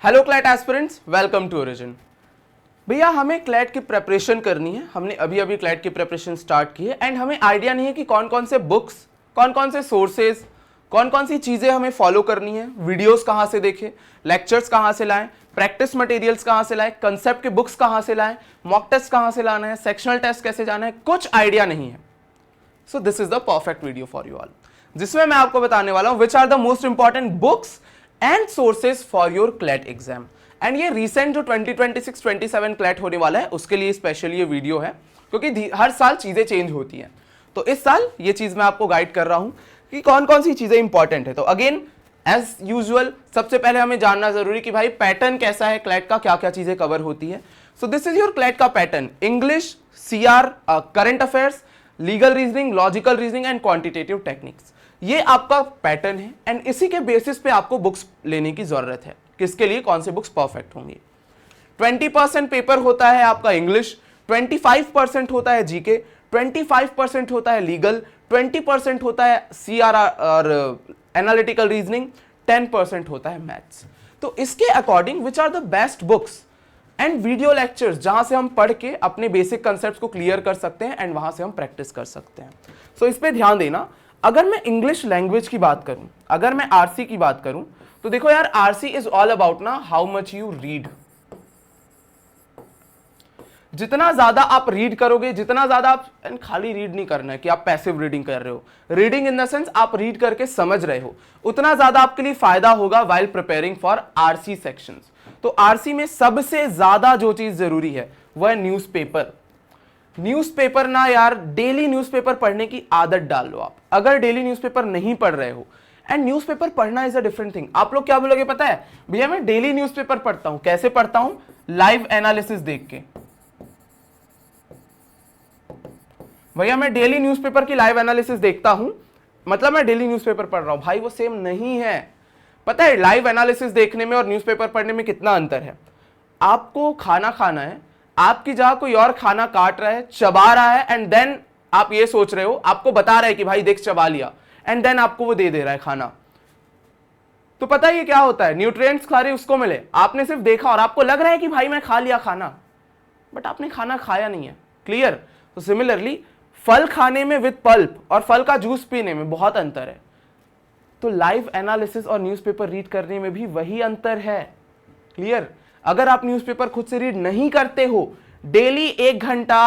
Hello CLAT aspirants, welcome to Origin. भैया हमें CLAT की प्रेपरेशन करनी है। हमने अभी अभी क्लैट की प्रेपरेशन स्टार्ट की है एंड हमें आइडिया नहीं है कि कौन कौन से बुक्स, कौन कौन से सोर्सेज, कौन कौन सी चीज़ें हमें फॉलो करनी है, वीडियोस कहाँ से देखें, लेक्चर्स कहाँ से लाएं, प्रैक्टिस मटेरियल्स कहाँ से लाएं, कंसेप्ट के बुक्स कहाँ से लाएं, मॉक टेस्ट कहाँ से लाना है, सेक्शनल टेस्ट कैसे जाना है, कुछ आइडिया नहीं है। So this is the perfect video for you all, जिसमें मैं आपको बताने वाला हूं which are the most important books and sources for your CLAT exam. And ये रिसेंट जो 2026-27 क्लैट होने वाला है उसके लिए स्पेशल ये वीडियो है, क्योंकि हर साल चीजें चेंज होती हैं। तो इस साल ये चीज मैं आपको गाइड कर रहा हूं कि कौन कौन सी चीजें इंपॉर्टेंट है। तो अगेन एज यूजुअल सबसे पहले हमें जानना जरूरी कि भाई पैटर्न कैसा है, क्लैट का क्या क्या चीजें कवर होती है। So this is your CLAT का pattern: English, CR, current affairs, legal reasoning, logical reasoning and quantitative techniques. ये आपका पैटर्न है एंड इसी के बेसिस पे आपको बुक्स लेने की जरूरत है। किसके लिए, कौन से बुक्स परफेक्ट होंगी। 20% पेपर होता है आपका इंग्लिश, 25% होता है जीके, 25% होता है लीगल, 20% होता है सीआर और एनालिटिकल रीजनिंग, 10% होता है मैथ्स। तो इसके according which are the best books and video lectures जहां से हम पढ़ के अपने बेसिक कंसेप्ट्स को क्लियर कर सकते हैं एंड वहां से हम प्रैक्टिस कर सकते हैं। सो इस पे ध्यान देना। अगर मैं इंग्लिश लैंग्वेज की बात करूं, अगर मैं आरसी की बात करूं, तो देखो यार, आरसी इज ऑल अबाउट ना हाउ मच यू रीड। जितना ज्यादा आप रीड करोगे, जितना ज्यादा आप, खाली रीड नहीं करना है कि आप पैसिव रीडिंग कर रहे हो, रीडिंग इन द सेंस आप रीड करके समझ रहे हो, उतना ज्यादा आपके लिए फायदा होगा while preparing for RC sections. तो आरसी में सबसे ज्यादा जो चीज जरूरी है वह है न्यूज़पेपर। न्यूज़पेपर ना यार, डेली न्यूज़पेपर पढ़ने की आदत डाल लो आप। अगर डेली न्यूज़पेपर नहीं पढ़ रहे हो, एंड न्यूज़पेपर पढ़ना इज अ डिफरेंट थिंग। आप लोग क्या बोलोगे पता है, भैया मैं डेली न्यूज़पेपर पढ़ता हूं। कैसे पढ़ता हूं? लाइव एनालिसिस देख के। भैया मैं डेली न्यूज़पेपर की लाइव एनालिसिस देखता हूं, मतलब मैं डेली न्यूज़पेपर पढ़ रहा हूं। भाई वो सेम नहीं है। पता है लाइव एनालिसिस देखने में और न्यूज़पेपर पढ़ने में कितना अंतर है? आपको खाना खाना है, आपकी जगह कोई और खाना काट रहा है, चबा रहा है, एंड देन आप ये सोच रहे हो, आपको बता रहा है कि भाई देख चबा लिया, एंड देन आपको वो दे रहा है खाना। तो पता है ये क्या होता है? न्यूट्रिएंट्स सारे उसको मिले, आपने सिर्फ देखा और आपको लग रहा है कि भाई मैं खा लिया खाना, बट आपने खाना खाया नहीं है। क्लियर? तो सिमिलरली फल खाने में विद पल्प और फल का जूस पीने में बहुत अंतर है। तो लाइव एनालिसिस और न्यूज़पेपर रीड करने में भी वही अंतर है। क्लियर? अगर आप न्यूज़पेपर खुद से रीड नहीं करते हो, डेली 1 घंटा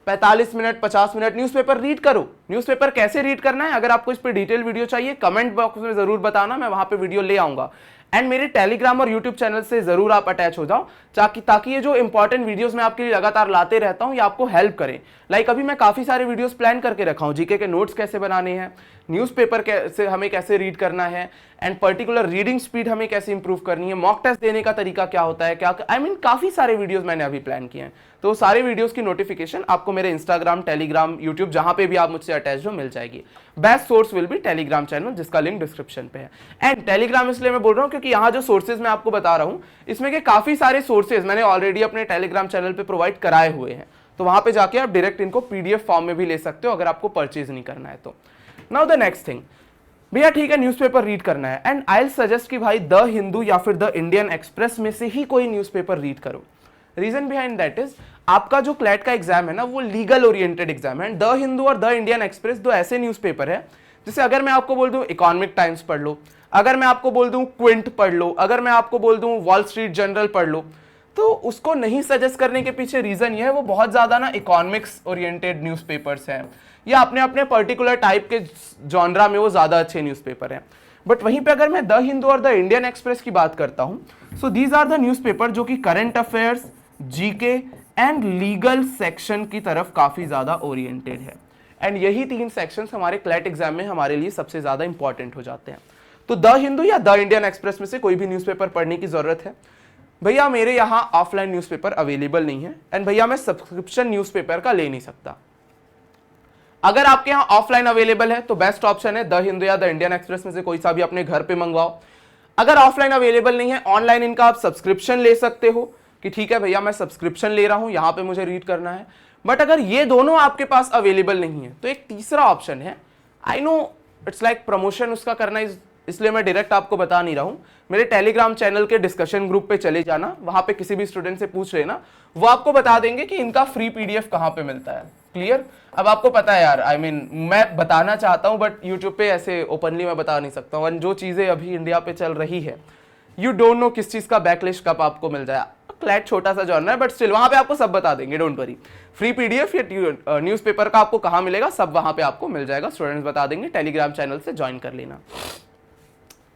45 मिनट 50 मिनट न्यूज़पेपर रीड करो। न्यूज़पेपर कैसे रीड करना है, अगर आपको इस पर डिटेल वीडियो चाहिए कमेंट बॉक्स में जरूर बताना, मैं वहां पे वीडियो ले आऊंगा। एंड मेरे टेलीग्राम और यूट्यूब चैनल से जरूर आप अटैच हो जाओ, ताकि ये जो इंपॉर्टेंट वीडियोस मैं आपके लिए लगातार लाते रहता हूं ये आपको हेल्प करें। लाइक अभी मैं काफी सारे वीडियोस प्लान करके रखा हूं, जीके के नोट्स कैसे बनाने हैं, न्यूज़पेपर कैसे हमें कैसे रीड करना है, एंड पर्टिकुलर रीडिंग स्पीड हमें कैसे इंप्रूव करनी है, मॉक टेस्ट देने का तरीका क्या होता है, क्या काफी सारे वीडियोस मैंने अभी प्लान किए हैं। तो सारे वीडियोस की नोटिफिकेशन आपको मेरे इंस्टाग्राम, टेलीग्राम, यूट्यूब जहां पे भी आप मुझसे अटैच हो मिल जाएगी। Best source will be Telegram channel, जिसका लिंक डिस्क्रिप्शन पे है। एंड टेलीग्राम इसलिए मैं बोल रहा हूं क्योंकि यहाँ जो सोर्सेज मैं आपको बता रहा हूं, इसमें के काफी सारे सोर्सेज मैंने ऑलरेडी अपने टेलीग्राम चैनल पे प्रोवाइड कराए हुए हैं। तो वहां पे जाके आप डायरेक्ट इनको पीडीएफ फॉर्म में भी ले सकते हो अगर आपको परचेज नहीं करना है तो। नाउ द नेक्स्ट थिंग, भैया ठीक है न्यूज़पेपर रीड करना है, एंड आई विल सजेस्ट कि भाई द हिंदू या फिर द इंडियन एक्सप्रेस में से ही कोई न्यूज़पेपर रीड करो। रीजन बिहाइंड दैट इज, आपका जो क्लैट का एग्जाम है ना वो लीगल ओरिएंटेड एग्जाम है। द हिंदू और द इंडियन एक्सप्रेस दो ऐसे न्यूज़पेपर है, जैसे अगर मैं आपको बोल दूं इकोनॉमिक टाइम्स पढ़ लो, अगर मैं आपको बोल दूं क्विंट पढ़ लो, अगर मैं आपको बोल दूं वॉल स्ट्रीट जर्नल पढ़ लो, तो उसको नहीं सजेस्ट करने के पीछे रीजन ये है, वो बहुत ज्यादा ना इकोनॉमिक्स ओरिएंटेड न्यूज़पेपर्स हैं, या अपने अपने पर्टिकुलर टाइप के जॉनरा में वो ज्यादा अच्छे न्यूज़पेपर हैं। बट वहीं पे अगर मैं द हिंदू और द इंडियन एक्सप्रेस की बात करता हूं, so these are the newspaper जो कि current affairs, GK and legal section की तरफ काफी ज्यादा ओरिएंटेड है। एंड यही 3 सेक्शंस हमारे क्लैट एग्जाम में हमारे लिए सबसे ज्यादा इंपॉर्टेंट हो जाते हैं। तो द हिंदू या द इंडियन एक्सप्रेस में से कोई भी न्यूज़पेपर पढ़ने की जरूरत है। भैया मेरे यहाँ ऑफलाइन न्यूज़पेपर अवेलेबल नहीं है, एंड भैया मैं सब्सक्रिप्शन न्यूज़पेपर का ले नहीं सकता। अगर आपके यहाँ ऑफलाइन अवेलेबल है तो बेस्ट ऑप्शन है द हिंदू या द इंडियन एक्सप्रेस में से कोई सा भी अपने घर पे मंगवाओ। अगर ऑफलाइन अवेलेबल नहीं है, ऑनलाइन इनका आप सब्सक्रिप्शन ले सकते हो कि ठीक है भैया मैं सब्सक्रिप्शन ले रहा हूं, यहां पे मुझे रीड करना है। बट अगर ये दोनों आपके पास अवेलेबल नहीं है तो एक तीसरा ऑप्शन है, I know it's like promotion उसका करना इज इसलिए मैं डायरेक्ट आपको बता नहीं रहा हूं। मेरे टेलीग्राम चैनल के डिस्कशन ग्रुप पे चले जाना, वहां पे किसी भी स्टूडेंट से पूछ लेना, वो आपको बता देंगे कि इनका फ्री पीडीएफ कहां पे मिलता है। क्लियर? अब आपको पता है यार, आई मीन मैं बताना चाहता हूं बट यूट्यूब पे ऐसे ओपनली मैं बता नहीं सकता हूं। जो चीजें अभी इंडिया पे चल रही है, यू डोंट नो किस चीज का बैकलिश कब आपको मिल जाए। क्लैट छोटा सा जॉनर है बट स्टिल वहां पे आपको सब बता देंगे, डोंट वरी। फ्री पीडीएफ या न्यूज़पेपर का आपको कहां मिलेगा, सब वहां पे आपको मिल जाएगा, स्टूडेंट्स बता देंगे। टेलीग्राम चैनल से ज्वाइन कर लेना।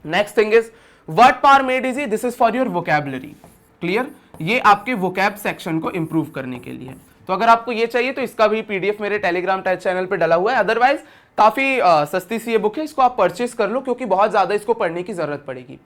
Next thing is word power made easy, this is for your vocabulary. Clear? ये आपके वोकैब सेक्शन को इंप्रूव करने के लिए। तो अगर आपको ये चाहिए तो इसका भी पीडीएफ मेरे टेलीग्राम चैनल पे डला हुआ है। अदरवाइज काफी सस्ती सी ये बुक है, इसको आप परचेस कर लो क्योंकि बहुत ज्यादा इसको पढ़ने की जरूरत पड़ेगी।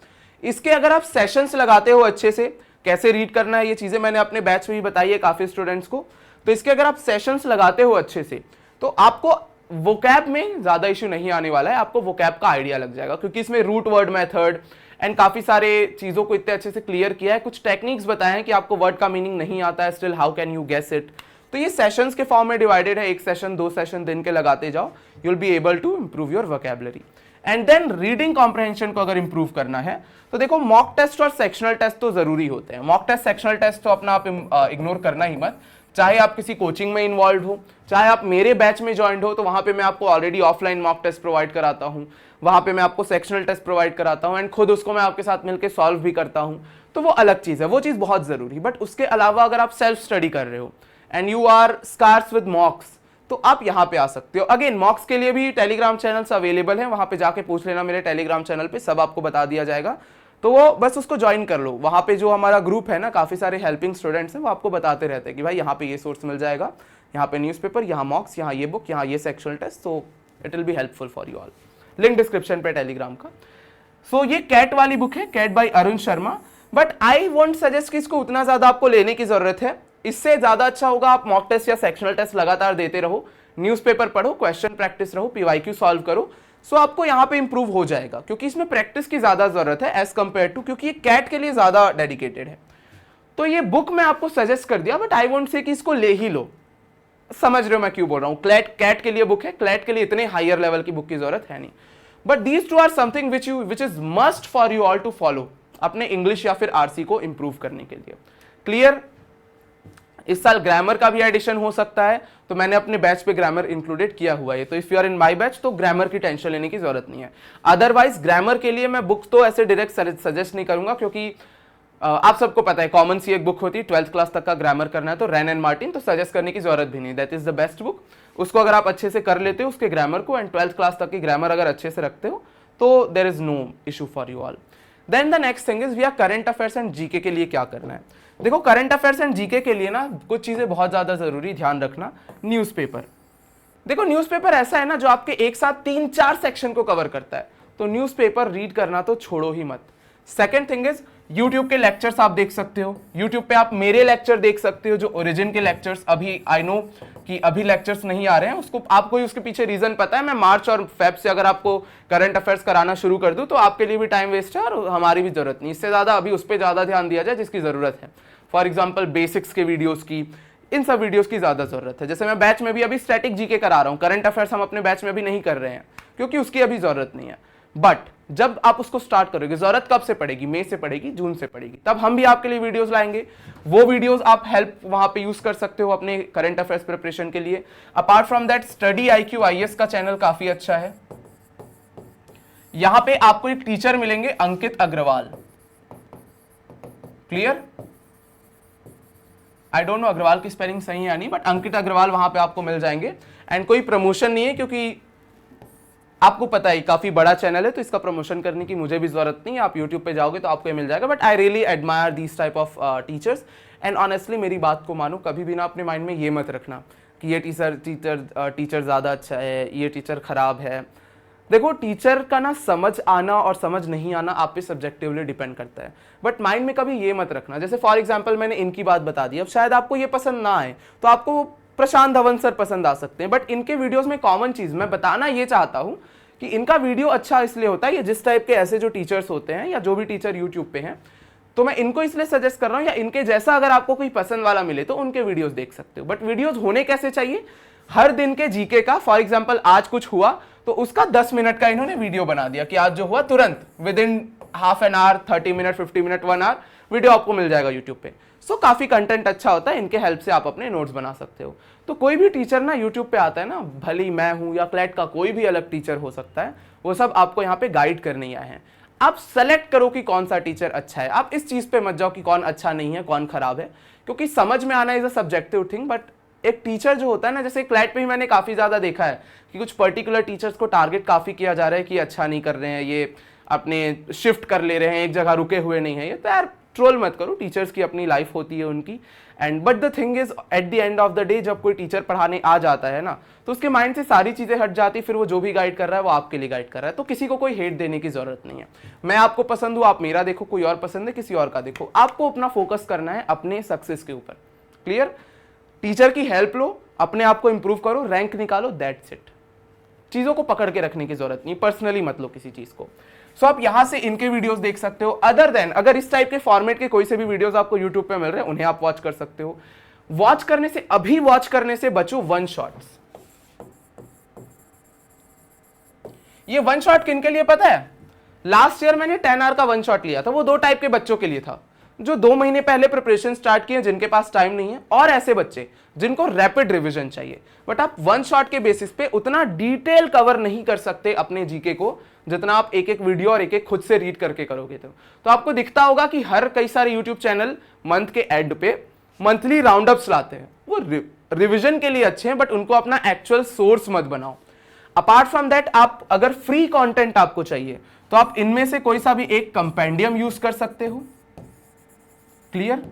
इसके अगर आप सेशंस लगाते हो अच्छे से, कैसे रीड करना है, ये चीजें मैंने अपने बैच में भी बताई है काफी स्टूडेंट्स को। तो इसके अगर आप सेशंस लगाते हो अच्छे से तो आपको वोकैब में ज्यादा इश्यू नहीं आने वाला है, आपको वोकैब का आइडिया लग जाएगा क्योंकि इसमें रूट वर्ड मेथड एंड काफी सारे चीजों को इतने अच्छे से क्लियर किया है। कुछ टेक्निक्स बताए हैं कि आपको वर्ड का मीनिंग नहीं आता है, still how can you guess it. तो ये सेशंस के फॉर्म में डिवाइडेड है, एक सेशन 2 सेशन दिन के लगाते जाओ, you will be able to improve your vocabulary. And then reading comprehension को अगर इंप्रूव करना है तो देखो मॉक टेस्ट और सेक्शनल टेस्ट तो जरूरी होते हैं। मॉक टेस्ट सेक्शनल टेस्ट तो अपना आप इग्नोर करना ही मत, चाहे आप किसी कोचिंग में इन्वॉल्व हो, चाहे आप मेरे बैच में ज्वाइंट हो, तो वहां पे मैं आपको already offline mock test provide कराता हूं, वहां पे मैं आपको सेक्शनल टेस्ट प्रोवाइड कराता हूं एंड खुद उसको मैं आपके साथ मिलकर सॉल्व भी करता हूं। तो वो अलग चीज है, वो चीज बहुत जरूरी। बट उसके अलावा अगर आप सेल्फ स्टडी कर रहे हो and you are scarce with mocks, तो आप यहां पे आ सकते हो। अगेन मॉक्स के लिए भी टेलीग्राम चैनल्स अवेलेबल हैं, वहां पे जाके पूछ लेना मेरे टेलीग्राम चैनल पे, सब आपको बता दिया जाएगा। तो वो बस उसको ज्वाइन कर लो। वहां पे जो हमारा ग्रुप है ना, काफी सारे हेल्पिंग स्टूडेंट्स हैं, वो आपको बताते रहते हैं कि भाई यहाँ पे ये सोर्स मिल जाएगा, यहाँ पे न्यूज़पेपर, यहाँ मॉक्स, यहाँ ये बुक, यहाँ ये sectional test. So it will be helpful for you all. Link description पे टेलीग्राम का। सो ये कैट वाली बुक है, CAT by Arun Sharma. But I won't suggest कि इसको उतना ज्यादा आपको लेने की जरूरत है। इससे ज्यादा अच्छा होगा आप मॉक टेस्ट या सेक्शनल टेस्ट लगातार देते रहो, न्यूज़पेपर पढ़ो, क्वेश्चन प्रैक्टिस रहो, पीवाईक्यू सॉल्व करो। सो आपको यहाँ पे इंप्रूव हो जाएगा क्योंकि इसमें प्रैक्टिस की ज्यादा जरूरत है एज कंपेयर टू, क्योंकि ये कैट के लिए ज्यादा डेडिकेटेड है। तो ये बुक मैं आपको सजेस्ट कर दिया, बट आई वोंट से कि इसको ले ही लो। समझ रहे हो मैं क्यों बोल रहा हूँ? कैट के लिए बुक है, क्लैट के लिए इतने हायर लेवल की बुक की जरूरत है नहीं। But these two are something which is must for you all to follow अपने इंग्लिश या फिर आरसी को इंप्रूव करने के लिए। क्लियर? इस साल ग्रामर का भी एडिशन हो सकता है, तो मैंने अपने बैच पे ग्रामर इंक्लूडेड किया हुआ है। तो if you are in my batch तो ग्रामर की टेंशन लेने की जरूरत नहीं है। अदरवाइज ग्रामर के लिए मैं बुक तो ऐसे डायरेक्ट सजेस्ट नहीं करूंगा क्योंकि आप सबको पता है कॉमन सी एक बुक होती है, 12th क्लास तक का ग्रामर करना है तो रैन एंड मार्टिन, तो सजेस्ट करने की जरूरत भी नहीं। That is the best book. उसको अगर आप अच्छे से कर लेते हो उसके ग्रामर को, एंड 12th क्लास तक की ग्रामर अगर अच्छे से रखते हो तो there is no issue for you all. Then the next thing is we are current affairs and GK के लिए क्या करना है। देखो करंट अफेयर्स एंड जीके के लिए ना कुछ चीजें बहुत ज्यादा जरूरी, ध्यान रखना। न्यूज़पेपर, देखो न्यूज़पेपर ऐसा है ना जो आपके एक साथ 3-4 सेक्शन को कवर करता है, तो न्यूज़पेपर रीड करना तो छोड़ो ही मत। सेकंड थिंग इज यूट्यूब के लेक्चर्स आप देख सकते हो, यूट्यूब पे आप मेरे लेक्चर देख सकते हो जो ओरिजिन के लेक्चर्स। अभी आई नो कि अभी लेक्चर्स नहीं आ रहे हैं, उसको आपको ही उसके पीछे रीजन पता है। मैं मार्च और फेब से अगर आपको करंट अफेयर्स कराना शुरू कर दूं तो आपके लिए भी टाइम वेस्ट है और हमारी भी जरूरत नहीं। इससे ज्यादा अभी उस पर ज्यादा ध्यान दिया जाए जिसकी जरूरत है। फॉर एग्जाम्पल बेसिक्स के वीडियोस की, इन सब वीडियोस की ज्यादा जरूरत है। जैसे मैं बैच में भी अभी स्टैटिक जीके करा रहा हूँ, करंट अफेयर्स हम अपने बैच में भी नहीं कर रहे हैं क्योंकि उसकी अभी जरूरत नहीं है। बट जब आप उसको स्टार्ट करोगे, जरूरत कब से पड़ेगी? मई से पड़ेगी, जून से पड़ेगी, तब हम भी आपके लिए वीडियोस लाएंगे। वो वीडियोस आप हेल्प वहां पे यूज कर सकते हो अपने करंट अफेयर्स प्रिपरेशन के लिए। Apart from that study IQ IAS का चैनल काफी अच्छा है। यहां पे आपको एक टीचर मिलेंगे, Ankit Agarwal. Clear? I don't know Agarwal की स्पेलिंग सही है या नहीं, बट अंकित अग्रवाल वहां पे आपको मिल जाएंगे। एंड कोई प्रमोशन नहीं है क्योंकि आपको पता है काफी बड़ा चैनल है, तो इसका प्रमोशन करने की मुझे भी जरूरत नहीं है। आप YouTube पे जाओगे तो आपको ये मिल जाएगा। But I really admire these type of teachers. And honestly मेरी बात को मानो, कभी भी ना अपने माइंड में ये मत रखना कि ये टीचर ज्यादा अच्छा है, ये टीचर खराब है। देखो टीचर का ना समझ आना और समझ नहीं आना आप पे सब्जेक्टिवली डिपेंड करता है, बट माइंड में कभी ये मत रखना। जैसे फॉर एग्जांपल मैंने इनकी बात बता दी, अब शायद आपको ये पसंद ना आए तो आपको प्रशांत धवन सर पसंद आ सकते हैं, बट इनके वीडियोस में कॉमन चीज मैं बताना ये चाहता हूं कि इनका वीडियो अच्छा इसलिए होता है, ये जिस टाइप के ऐसे जो टीचर्स होते हैं या जो भी टीचर यूट्यूब पे हैं, तो मैं इनको इसलिए सजेस्ट कर रहा हूं, या इनके जैसा अगर आपको कोई पसंद वाला मिले तो उनके वीडियोस देख सकते हो। बट वीडियोस होने कैसे चाहिए? हर दिन के जीके का, फॉर एग्जाम्पल आज कुछ हुआ तो उसका 10 मिनट का इन्होंने वीडियो बना दिया कि आज जो हुआ तुरंत within half an hour, 30 minute, 50 minute, 1 hour video आपको मिल जाएगा यूट्यूब पे। सो काफी कंटेंट अच्छा होता है, इनके हेल्प से आप अपने नोट्स बना सकते हो। तो कोई भी टीचर ना यूट्यूब पे आता है ना, भले ही मैं हूं या क्लैट का कोई भी अलग टीचर हो सकता है, वो सब आपको यहाँ पे गाइड करने ही आए हैं। आप सेलेक्ट करो कि कौन सा टीचर अच्छा है। आप इस चीज पे मत जाओ कि कौन अच्छा नहीं है, कौन खराब है, क्योंकि समझ में आना is a subjective thing. But एक टीचर जो होता है ना, जैसे क्लैट पे ही मैंने काफी ज्यादा देखा है कि कुछ पर्टिकुलर टीचर्स को टारगेट काफी किया जा रहा है कि अच्छा नहीं कर रहे हैं, ये अपने शिफ्ट कर ले रहे हैं, एक जगह रुके हुए नहीं है। ये तो यार ट्रोल मत करो, टीचर्स की अपनी लाइफ होती है उनकी। And but the thing is eight the end of the day जब कोई टीचर पढ़ाने आ जाता है ना, तो उसके माइंड से सारी चीजें हट जाती, फिर वो जो भी गाइड कर रहा है वो आपके लिए गाइड कर रहा है। तो किसी को कोई हेट देने की जरूरत नहीं है। मैं आपको पसंद हूं, आप मेरा देखो, कोई और पसंद है किसी और का देखो। आपको अपना फोकस करना है अपने सक्सेस के ऊपर। क्लियर? टीचर की हेल्प लो, अपने आप को इंप्रूव करो, रैंक निकालो, दैट्स इट। चीजों को पकड़ के रखने की जरूरत नहीं, पर्सनली मत लो किसी चीज को। सो आप यहां से इनके वीडियोस देख सकते हो। अदर देन अगर इस टाइप के फॉर्मेट के कोई से भी वीडियोस आपको यूट्यूब पे मिल रहे हैं, उन्हें आप वॉच कर सकते हो। वॉच करने से, अभी वॉच करने से बचो वन शॉट्स। ये वन शॉट किन के लिए पता है? लास्ट ईयर मैंने 10 आवर का वन शॉट लिया था, वो 2 टाइप के बच्चों के लिए था, जो 2 महीने पहले प्रिपरेशन स्टार्ट किए, जिनके पास टाइम नहीं है, और ऐसे बच्चे जिनको रैपिड रिवीजन चाहिए। बट आप वन शॉट के बेसिस पे उतना डिटेल कवर नहीं कर सकते अपने जीके को जितना आप एक एक वीडियो और एक एक खुद से रीड करके करोगे। तो आपको दिखता होगा कि हर कई सारे यूट्यूब चैनल मंथ के एंड पे मंथली राउंड अप्स लाते हैं, वो रिवीजन के लिए अच्छे हैं, बट उनको अपना एक्चुअल सोर्स मत बनाओ। अपार्ट फ्रॉम दैट, आप अगर फ्री कंटेंट आपको चाहिए तो आप इनमें से कोई सा भी एक कंपेंडियम यूज कर सकते हो। क्लियर?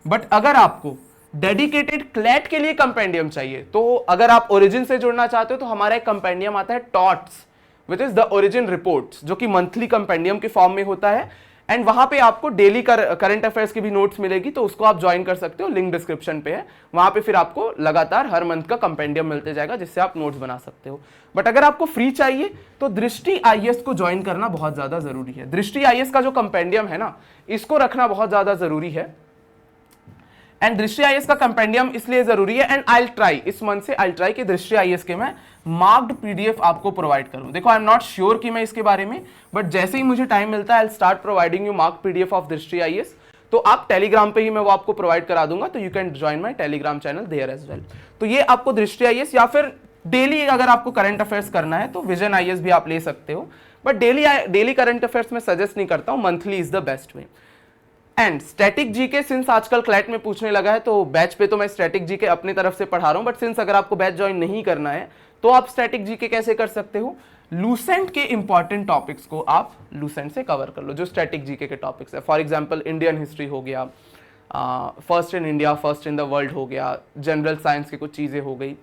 बट अगर आपको डेडिकेटेड क्लैट के लिए कंपेंडियम चाहिए, तो अगर आप ओरिजिन से जुड़ना चाहते हो तो हमारा एक कंपेंडियम आता है टॉट्स, which is the Origin reports, जो कि मंथली कंपेंडियम के फॉर्म में होता है। एंड वहां पे आपको डेली करंट अफेयर्स की भी नोट्स मिलेगी, तो उसको आप ज्वाइन कर सकते हो, लिंक डिस्क्रिप्शन पे है। वहां पे फिर आपको लगातार हर मंथ का कंपेंडियम मिलते जाएगा, जिससे आप नोट्स बना सकते हो। बट अगर आपको फ्री चाहिए तो दृष्टि आईएएस को ज्वाइन करना बहुत ज्यादा जरूरी है। दृष्टि आईएएस का जो कंपेंडियम है ना, इसको रखना बहुत ज्यादा जरूरी है। एंड दृष्टि आईएएस का कंपेंडियम इसलिए जरूरी है, एंड आई ट्राई इस मंथ से आई ट्राई कि दृष्टि आईएएस के मैं मार्क्ड पीडीएफ आपको प्रोवाइड करूं। देखो, आई एम नॉट श्योर कि मैं इसके बारे में, बट जैसे ही मुझे टाइम मिलता है I start providing you marked PDF of दृष्टि आईएएस। तो आप टेलीग्राम पे ही मैं वो आपको प्रोवाइड करा दूंगा, तो you can join my Telegram channel there as well. तो ये आपको दृष्टि आईएएस, या फिर डेली अगर आपको करंट अफेयर्स करना है तो विजन आईएएस भी आप ले सकते हो। बट डेली करंट अफेयर्स में सजेस्ट नहीं करता हूं, monthly is the best way. And static GK since आजकल क्लैट में पूछने लगा है, तो बैच पे तो मैं स्टैटिक जीके अपनी तरफ से पढ़ा रहा हूं। बट सिंस अगर आपको बैच ज्वाइन नहीं करना है तो आप स्टैटिक जीके कैसे कर सकते हो? लूसेंट के इंपॉर्टेंट टॉपिक्स को आप लूसेंट से कवर कर लो, जो स्टैटिक जीके के टॉपिक्स है। फॉर एग्जांपल इंडियन हिस्ट्री हो गया, first in India, first in the world हो गया, जनरल साइंस की कुछ चीजें हो गई,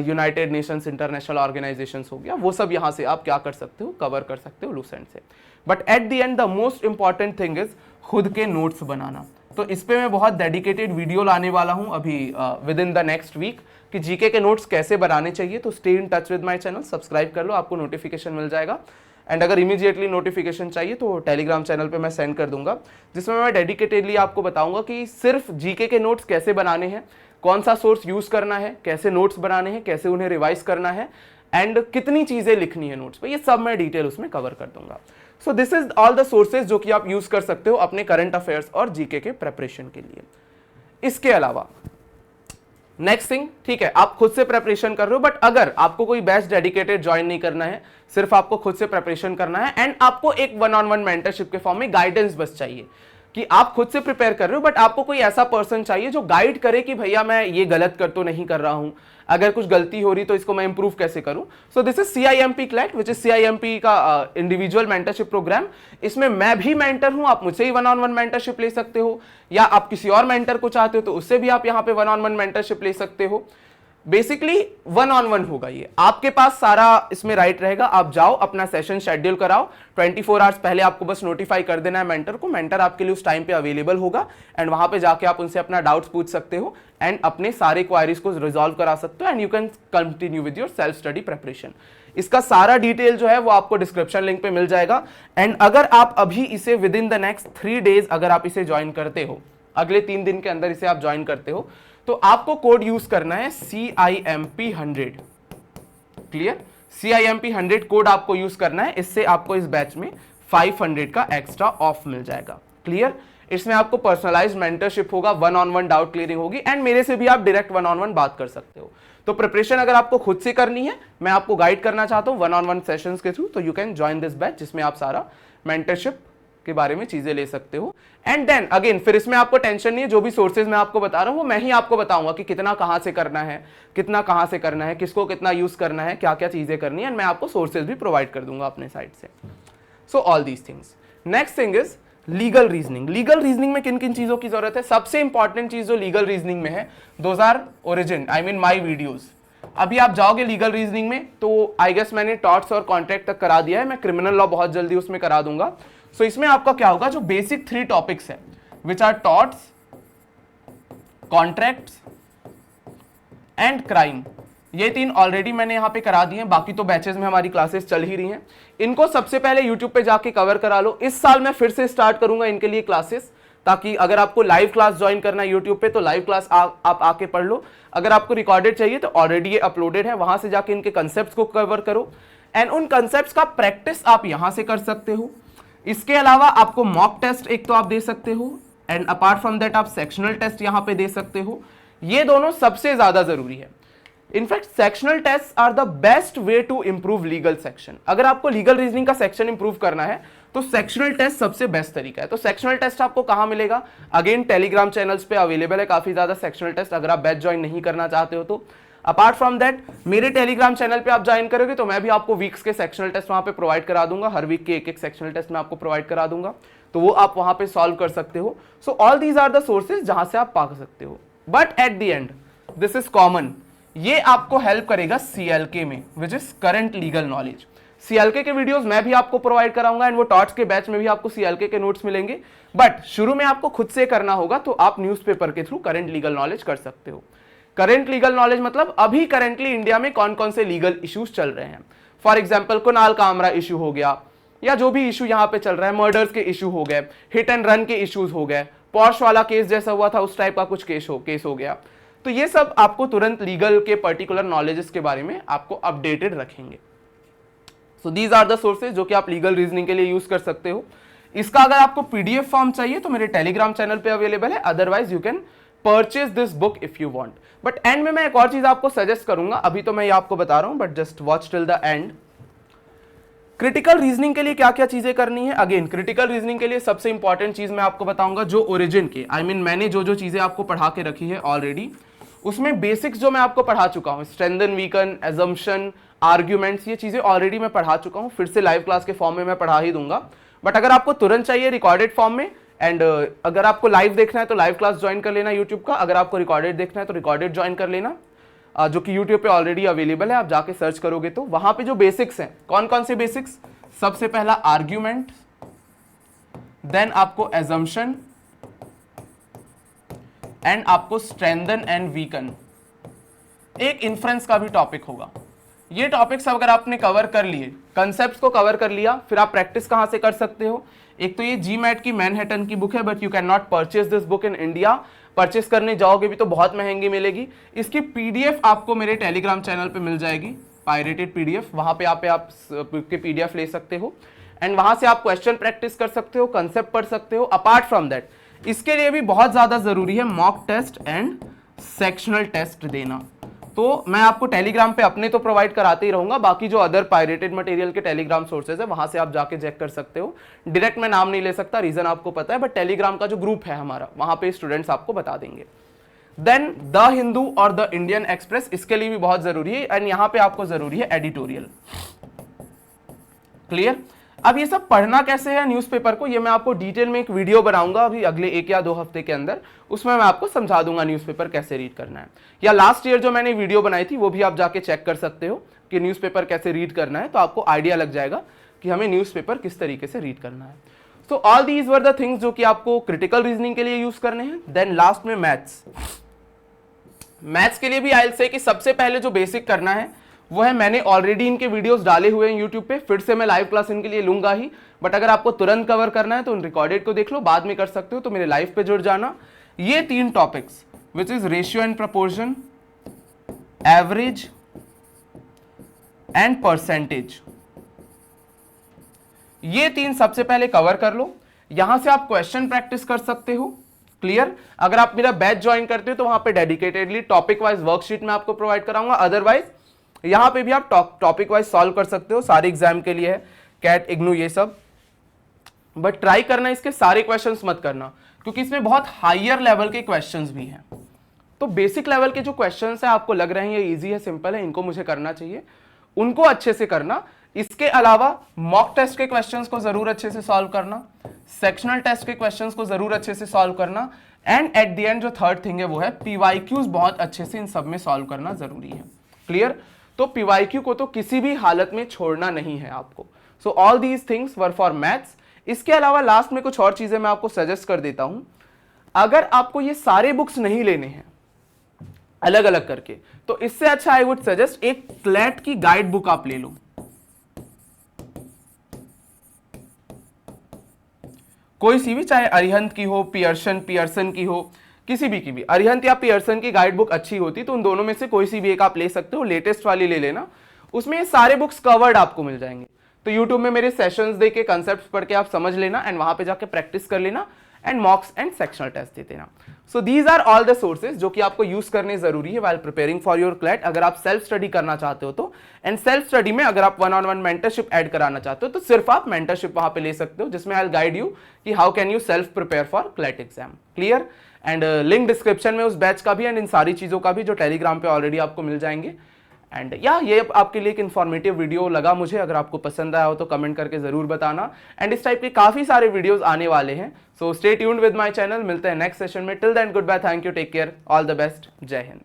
यूनाइटेड नेशंस इंटरनेशनल ऑर्गेनाइजेशंस हो गया, वो सब यहाँ से आप क्या कर सकते हो? कवर कर सकते हो लूसेंट से। But at the and the most important thing is खुद के नोट्स बनाना। तो इस पे मैं बहुत डेडिकेटेड वीडियो लाने वाला हूं अभी within the next week कि जीके के नोट्स कैसे बनाने चाहिए। तो stay in touch with my channel, subscribe कर लो, आपको नोटिफिकेशन मिल जाएगा। एंड अगर इमीडिएटली नोटिफिकेशन चाहिए तो टेलीग्राम चैनल पे मैं सेंड कर दूंगा, जिसमें मैं डेडिकेटेडली आपको बताऊंगा कि सिर्फ जीके के नोट्स कैसे बनाने हैं, कौन सा सोर्स यूज करना है, कैसे नोट्स बनाने हैं, कैसे उन्हें रिवाइज करना है, एंड कितनी चीजें लिखनी है नोट्स पे, ये सब मैं डिटेल उसमें कवर कर दूंगा। सो this is all the sources जो कि आप यूज कर सकते हो अपने करंट अफेयर्स और जीके के प्रेपरेशन के लिए। इसके अलावा नेक्स्ट थिंग, ठीक है, आप खुद से प्रेपरेशन कर रहे हो, बट अगर आपको कोई बैच डेडिकेटेड ज्वाइन नहीं करना है, सिर्फ आपको खुद से प्रेपरेशन करना है, एंड आपको एक 1-on-1 मेंटरशिप के फॉर्म में गाइडेंस बस चाहिए कि आप खुद से प्रिपेयर कर रहे हो, बट आपको कोई ऐसा पर्सन चाहिए जो गाइड करे कि भैया मैं ये गलत कर तो नहीं कर रहा हूं, अगर कुछ गलती हो रही तो इसको मैं इंप्रूव कैसे करूं। सो this is CIMP CLAT, which is CIMP का इंडिविजुअल मेंटरशिप प्रोग्राम। इसमें मैं भी मेंटर हूं, आप मुझसे ही 1-on-1 मेंटरशिप ले सकते हो, या आप किसी और मेंटर को चाहते हो तो उससे भी आप यहाँ पे 1-on-1 मेंटरशिप ले सकते हो। बेसिकली 1-on-1 होगा ये, आपके पास सारा इसमें राइट रहेगा। आप जाओ, अपना सेशन शेड्यूल कराओ, 24 आवर्स पहले आपको बस नोटिफाई कर देना है मेंटर को, मेंटर आपके लिए उस टाइम पे अवेलेबल होगा, एंड वहां पे जाके आप उनसे अपना डाउट्स पूछ सकते हो एंड अपने सारे क्वायरीज को रिजॉल्व करा सकते हो, and you can continue with your self study preparation. इसका सारा डिटेल जो है वो आपको डिस्क्रिप्शन लिंक पे मिल जाएगा। एंड अगर आप अभी इसे with in the next 3 days अगर आप इसे ज्वाइन करते हो, अगले 3 दिन के अंदर इसे आप ज्वाइन करते हो, तो आपको कोड यूज करना है CIMP 100। क्लियर? CIMP 100 कोड आपको यूज करना है, इससे आपको इस बैच में 500 का एक्स्ट्रा ऑफ मिल जाएगा। क्लियर? इसमें आपको पर्सनलाइज्ड मेंटरशिप होगा, 1-on-1 डाउट क्लियरिंग होगी, एंड मेरे से भी आप डायरेक्ट 1-on-1 बात कर सकते हो। तो प्रिपरेशन अगर आपको खुद से करनी है, मैं आपको गाइड करना चाहता हूं 1-on-1 सेशंस के थ्रू, तो you can join this batch, जिसमें आप सारा मेंटरशिप के बारे में चीजें ले सकते हो। एंड देन अगेन फिर इसमें आपको टेंशन नहीं है, जो भी सोर्सेज मैं आपको बता रहा हूं वो मैं ही आपको बताऊंगा कि कितना कहां से करना है, कितना कहां से करना है, किसको कितना यूज करना है, क्या क्या चीजें करनी है, एंड मैं आपको सोर्सेज भी प्रोवाइड कर दूंगा अपने साइड से। सो all these things. Next thing is legal reasoning. Legal reasoning में किन किन चीजों की जरूरत है? सबसे इंपॉर्टेंट चीज जो लीगल रीजनिंग में है, those are Origin, I mean my videos. अभी आप जाओगे लीगल रीजनिंग में तो आई गेस मैंने टॉर्ट्स और कॉन्ट्रैक्ट तक करा दिया है, मैं क्रिमिनल लॉ बहुत जल्दी उसमें करा दूंगा। सो इसमें आपका क्या होगा, जो बेसिक 3 टॉपिक्स है which are torts, contracts and crime, ये 3 ऑलरेडी मैंने यहां पे करा दिए हैं, बाकी तो बैचेस में हमारी क्लासेस चल ही रही हैं। इनको सबसे पहले यूट्यूब पे जाके कवर करा लो। इस साल मैं फिर से स्टार्ट करूंगा इनके लिए क्लासेस, ताकि अगर आपको लाइव क्लास ज्वाइन करना है यूट्यूब पे तो लाइव क्लास आप आके पढ़ लो। अगर आपको रिकॉर्डेड चाहिए तो ऑलरेडी ये अपलोडेड है, वहां से जाके इनके कंसेप्ट्स को कवर करो, एंड उन कंसेप्ट्स का प्रैक्टिस आप यहां से कर सकते हो। इसके अलावा आपको मॉक टेस्ट एक तो आप दे सकते हो, एंड अपार्ट फ्रॉम दैट आप सेक्शनल टेस्ट यहां पे दे सकते हो। ये दोनों सबसे ज्यादा जरूरी है। In fact sectional test are the best way to improve legal section. अगर आपको लीगल रीजनिंग का सेक्शन इंप्रूव करना है तो सेक्शनल टेस्ट सबसे बेस्ट तरीका है। तो सेक्शनल टेस्ट आपको कहां मिलेगा? अगेन टेलीग्राम चैनल्स पे अवेलेबल है काफी ज्यादा सेक्शनल टेस्ट, अगर आप बैच ज्वाइन नहीं करना चाहते हो तो। अपार्ट फ्रॉम दैट मेरे टेलीग्राम चैनल पे आप ज्वाइन करोगे तो मैं भी आपको वीक्स के सेक्शनल टेस्ट वहां पे प्रोवाइड करा दूंगा, हर वीक के एक सेक्शनल टेस्ट मैं आपको प्रोवाइड करा दूंगा, तो वो आप वहां पे सॉल्व कर सकते हो। So all these are the sources जहां से आप पा सकते हो। But at the end this is common, ये आपको हेल्प करेगा CLK में, which is current legal knowledge. CLK के वीडियोस मैं भी आपको प्रोवाइड कराऊंगा, एंड वो टॉट्स के बैच में भी आपको CLK के नोट्स मिलेंगे। बट शुरू में आपको खुद से करना होगा, तो आप न्यूज़पेपर के थ्रू करंट लीगल नॉलेज कर सकते हो। करंट लीगल नॉलेज मतलब अभी करंटली इंडिया में कौन कौन से लीगल इश्यूज चल रहे हैं। For example Kunal Kamra issue हो गया, या जो भी इशू यहाँ पे चल रहा है, मर्डर्स के इशू हो गए, हिट एंड रन के इश्यूज हो गए, पॉर्श वाला केस जैसा हुआ था उस टाइप का कुछ केस हो गया। तो ये सब आपको तुरंत लीगल के पर्टिकुलर नॉलेजेस के बारे में आपको अपडेटेड रखेंगे। So these are the sources जो कि आप लीगल रीजनिंग के लिए यूज कर सकते हो। इसका अगर आपको PDF फॉर्म चाहिए तो मेरे टेलीग्राम चैनल पे अवेलेबल है, otherwise you can purchase this book if you want. But and में मैं एक और चीज आपको सजेस्ट करूंगा, अभी तो मैं ये आपको बता रहा हूं, but just watch till the end. Critical reasoning के लिए क्या क्या चीजें करनी है? अगेन क्रिटिकल रीजनिंग के लिए सबसे इंपॉर्टेंट चीज मैं आपको बताऊंगा, जो ओरिजिन के आई मीन मैंने जो चीजें आपको पढ़ा के रखी है ऑलरेडी, उसमें बेसिक्स जो मैं आपको पढ़ा चुका हूं, स्ट्रेंथन, वीकन, एजम्पशन, आर्ग्यूमेंट्स, ये चीजें ऑलरेडी मैं पढ़ा चुका हूं, फिर से लाइव क्लास के फॉर्म में मैं पढ़ा ही दूंगा। बट अगर आपको तुरंत चाहिए रिकॉर्डेड फॉर्म में, एंड अगर आपको लाइव देखना है तो लाइव क्लास ज्वाइन कर लेना यूट्यूब का, अगर आपको रिकॉर्डेड देखना है तो रिकॉर्डेड ज्वाइन कर लेना, जो कि यूट्यूब पे ऑलरेडी अवेलेबल है, आप जाके सर्च करोगे तो वहां पे जो बेसिक्स हैं, कौन कौन से बेसिक्स? सबसे पहला आर्ग्यूमेंट, देन आपको एजम्पशन, एंड आपको स्ट्रेंथन एंड वीकन, एक इन्फ्रेंस का भी टॉपिक होगा। ये टॉपिक्स अगर आपने कवर कर लिए, कंसेप्ट्स को कवर कर लिया, फिर आप प्रैक्टिस कहां से कर सकते हो? एक तो ये GMAT की मैनहट्टन की बुक है, but you can not purchase this book in India. Purchase करने जाओगे भी तो बहुत महंगी मिलेगी। इसकी PDF आपको मेरे टेलीग्राम चैनल पे मिल जाएगी, पायरेटेड PDF, वहां पे आप PDF ले सकते हो, एंड वहां से आप क्वेश्चन प्रैक्टिस कर सकते हो, कंसेप्ट पढ़ सकते हो। अपार्ट फ्रॉम दैट इसके लिए भी बहुत ज्यादा जरूरी है mock test and sectional test देना। तो मैं आपको टेलीग्राम पे अपने तो प्रोवाइड कराते ही रहूंगा, बाकी जो अदर पायरेटेड मटेरियल के टेलीग्राम सोर्सेज है वहां से आप जाके चेक कर सकते हो। डायरेक्ट मैं नाम नहीं ले सकता, रीजन आपको पता है, बट टेलीग्राम का जो ग्रुप है हमारा, वहां पे स्टूडेंट्स आपको बता देंगे। देन द हिंदू और द इंडियन एक्सप्रेस, इसके लिए भी बहुत जरूरी है, एंड यहां पे आपको जरूरी है एडिटोरियल। क्लियर? अब ये सब पढ़ना कैसे है न्यूज़पेपर को, ये मैं आपको डिटेल में एक वीडियो बनाऊंगा अभी अगले 1 या 2 हफ्ते के अंदर, उसमें मैं आपको समझा दूंगा न्यूज़पेपर कैसे रीड करना है। या लास्ट ईयर जो मैंने वीडियो बनाई थी वो भी आप जाके चेक कर सकते हो कि न्यूज़पेपर कैसे रीड करना है, तो आपको आइडिया लग जाएगा कि हमें न्यूज़पेपर किस तरीके से रीड करना है। सो all these were the things जो कि आपको क्रिटिकल रीजनिंग के लिए यूज करने हैं। देन लास्ट में मैथ्स। मैथ्स के लिए भी आई विल से कि सबसे पहले जो बेसिक करना है वो है, मैंने ऑलरेडी इनके वीडियोस डाले हुए हैं यूट्यूब पे, फिर से मैं लाइव क्लास इनके लिए लूंगा ही, बट अगर आपको तुरंत कवर करना है तो रिकॉर्डेड को देख लो, बाद में कर सकते हो, तो मेरे लाइव पे जुड़ जाना। ये 3 topics which is ratio and proportion, average and percentage. ये 3 सबसे पहले कवर कर लो, यहां से आप क्वेश्चन प्रैक्टिस कर सकते हो। क्लियर? अगर आप मेरा बैच ज्वाइन करते हो तो वहां पे डेडिकेटेडली टॉपिक वाइज वर्कशीट में आपको प्रोवाइड कराऊंगा, अदरवाइज यहां पे भी आप टॉपिक वाइज सॉल्व कर सकते हो, सारे एग्जाम के लिए है, कैट, इग्नू, ये सब। बट ट्राई करना इसके सारे क्वेश्चंस मत करना, क्योंकि इसमें बहुत हायर लेवल के क्वेश्चंस भी हैं। तो बेसिक लेवल के जो क्वेश्चंस है आपको लग रहे हैं ये इजी है, सिंपल है, इनको मुझे करना चाहिए, उनको अच्छे से करना। इसके अलावा मॉक टेस्ट के क्वेश्चंस को जरूर अच्छे से सॉल्व करना, सेक्शनल टेस्ट के क्वेश्चंस को जरूर अच्छे से सॉल्व करना, एंड एट द एंड जो थर्ड थिंग है वो है पीवाईक्यूज बहुत अच्छे से इन सब में सॉल्व करना जरूरी है। क्लियर? तो पीवाईक्यू को तो किसी भी हालत में छोड़ना नहीं है आपको। सो all these things were for maths. इसके अलावा लास्ट में कुछ और चीजें मैं आपको सजेस्ट कर देता हूं। अगर आपको ये सारे बुक्स नहीं लेने हैं अलग अलग करके, तो इससे अच्छा आई वुड सजेस्ट एक क्लैट की गाइड बुक आप ले लो। कोई सी भी, चाहे अरिहंत की हो, पियर्सन की हो, किसी भी की भी, अरिहंत या पियर्सन की गाइड बुक अच्छी होती तो उन दोनों में से कोई सी भी एक आप ले सकते हो, लेटेस्ट वाली ले लेना, उसमें ये सारे बुक्स कवर्ड आपको मिल जाएंगे। तो यूट्यूब में मेरे सेशंस देके कंसेप्ट पढ़ के आप समझ लेना एंड वहां पे जाके प्रैक्टिस कर लेना and mocks and sectional test दे देना। So these are all the sources जो कि आपको यूज करने जरूरी है while preparing for your CLAT. अगर आप सेल्फ स्टडी करना चाहते हो तो, एंड सेल्फ स्टडी में अगर आप 1-on-1 मेंटरशिप ऐड कराना चाहते हो तो सिर्फ आप मेंटरशिप वहां पे ले सकते हो, जिसमें आई विल गाइड यू कि how can you self prepare for CLAT exam. Clear? And link description में उस बैच का भी एंड इन सारी चीजों का भी जो टेलीग्राम पे ऑलरेडी आपको मिल जाएंगे। एंड ये आपके लिए एक इन्फॉर्मेटिव वीडियो लगा मुझे, अगर आपको पसंद आया हो तो कमेंट करके जरूर बताना। एंड इस टाइप के काफी सारे वीडियोस आने वाले हैं, so stay tuned with my channel. मिलते हैं नेक्स्ट सेशन में। Till then good bye, thank you, take care, all the best, जय हिंद।